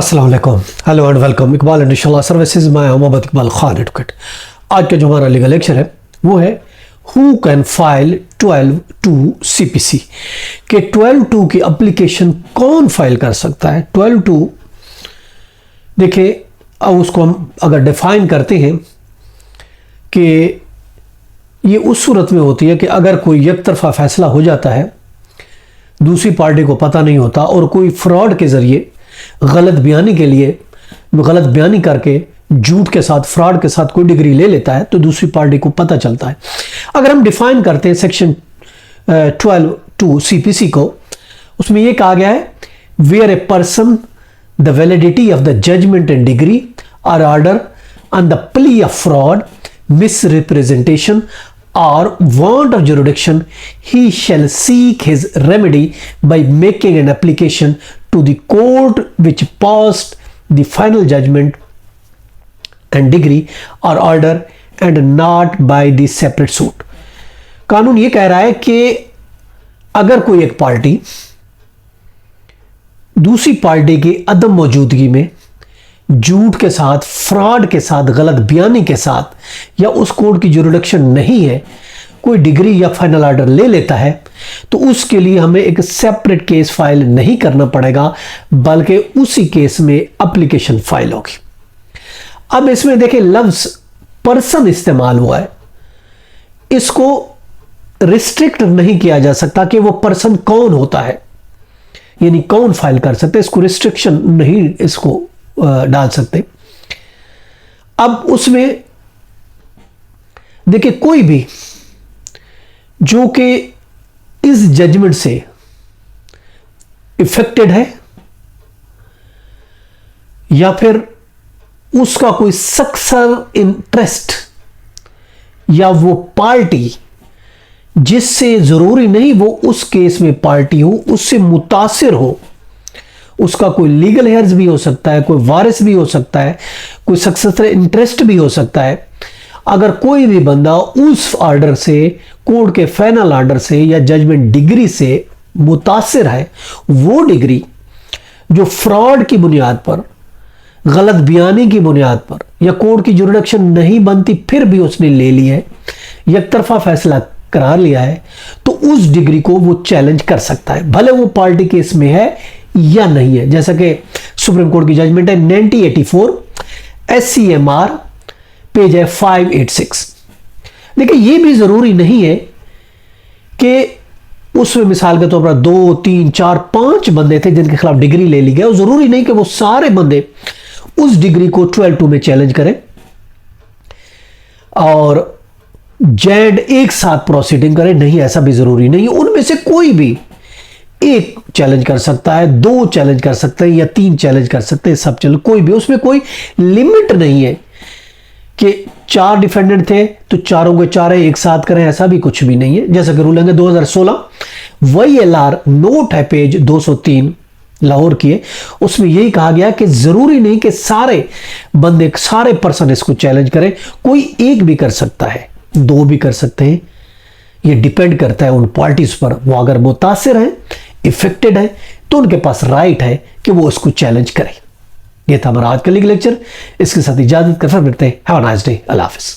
अस्सलाम वालेकुम, hello and welcome. Iqbal इंशाल्लाह सर्विसेज, मैं मोहम्मद इकबाल खान एडवोकेट। आज का जो हमारा लीगल लेक्चर है वो है हु कैन फाइल 12(2) CPC के 12(2) की एप्लीकेशन कौन फाइल कर सकता है। 12(2) देखिए, अब उसको हम अगर डिफाइन करते हैं कि ये उस सूरत में होती है कि अगर कोई एक तरफा फैसला हो जाता है, दूसरी पार्टी को पता नहीं होता और कोई फ्रॉड के ज़रिए गलत बयानी के लिए गलत बयानी करके झूठ के साथ फ्रॉड के साथ कोई डिग्री ले लेता है तो दूसरी पार्टी को पता चलता है। अगर हम डिफाइन करते हैं सेक्शन 12(2) CPC को, उसमें यह कहा गया है where a person the validity of the judgement and degree are order on the plea of fraud, misrepresentation or want of jurisdiction, he shall seek his remedy by making an application to the court which passed the final judgment and degree or order and not by the separate suit। कानून ये कह रहा है कि अगर कोई एक party दूसरी पार्टी की अदम मौजूदगी में झूठ के साथ, फ्रॉड के साथ, गलत बयानी के साथ या उस कोर्ट की जुरिडिक्शन नहीं है, कोई डिग्री या फाइनल ऑर्डर ले लेता है, तो उसके लिए हमें एक सेपरेट केस फाइल नहीं करना पड़ेगा, बल्कि उसी केस में एप्लीकेशन फाइल होगी। अब इसमें देखिए लफ्ज पर्सन इस्तेमाल हुआ है, इसको रिस्ट्रिक्ट नहीं किया जा सकता कि वो पर्सन कौन होता है, यानी कौन फाइल कर सकते, इसको रिस्ट्रिक्शन नहीं इसको डाल सकते। अब उसमें देखिए कोई भी जो कि इस जजमेंट से इफेक्टेड है या फिर उसका कोई सक्सेसर इंटरेस्ट या वो पार्टी जिससे जरूरी नहीं वो उस केस में पार्टी हो, उससे मुतासिर हो, उसका कोई लीगल हेयर्स भी हो सकता है, कोई वारिस भी हो सकता है, कोई सक्सेसर इंटरेस्ट भी हो सकता है। अगर कोई भी बंदा उस ऑर्डर से, कोर्ट के फाइनल ऑर्डर से या जजमेंट डिग्री से मुतासिर है, वो डिग्री जो फ्रॉड की बुनियाद पर, गलत बयानी की बुनियाद पर या कोर्ट की जुरिडिक्शन नहीं बनती फिर भी उसने ले ली है, एक तरफा फैसला करार लिया है, तो उस डिग्री को वो चैलेंज कर सकता है, भले वो पार्टी केस में है या नहीं है। जैसा कि सुप्रीम कोर्ट की जजमेंट है 1984 SCMR पेज है 586। देखिए ये भी जरूरी नहीं है कि उसमें मिसाल के तौर पर 2, 3, 4, 5 बंदे थे जिनके खिलाफ डिग्री ले ली गई, जरूरी नहीं कि वो सारे बंदे उस डिग्री को 12(2) में चैलेंज करें और जेड एक साथ प्रोसीडिंग करें, नहीं, ऐसा भी जरूरी नहीं। उनमें से कोई भी एक चैलेंज कर सकता है, 2 चैलेंज कर सकते हैं या 3 चैलेंज कर सकते हैं, सब चलो, कोई भी, उसमें कोई लिमिट नहीं है कि 4 डिफेंडेंट थे तो चारों के चारे एक साथ करें, ऐसा भी कुछ भी नहीं है। जैसा कि रूलिंग है 2016 YLR नोट है पेज 203 लाहौर की है, उसमें यही कहा गया कि जरूरी नहीं कि सारे बंदे, सारे पर्सन इसको चैलेंज करें, कोई एक भी कर सकता है, 2 भी कर सकते हैं। ये डिपेंड करता है उन पार्टीज पर, वो अगर मुतासिर हैं, इफेक्टेड है, तो उनके पास राइट है कि वो उसको चैलेंज करें। ये था हमारा आज का लीगल लेक्चर, इसके साथ इजाजत का मिलते हैं। हैव अ नाइस डे, अल्लाह हाफिज़।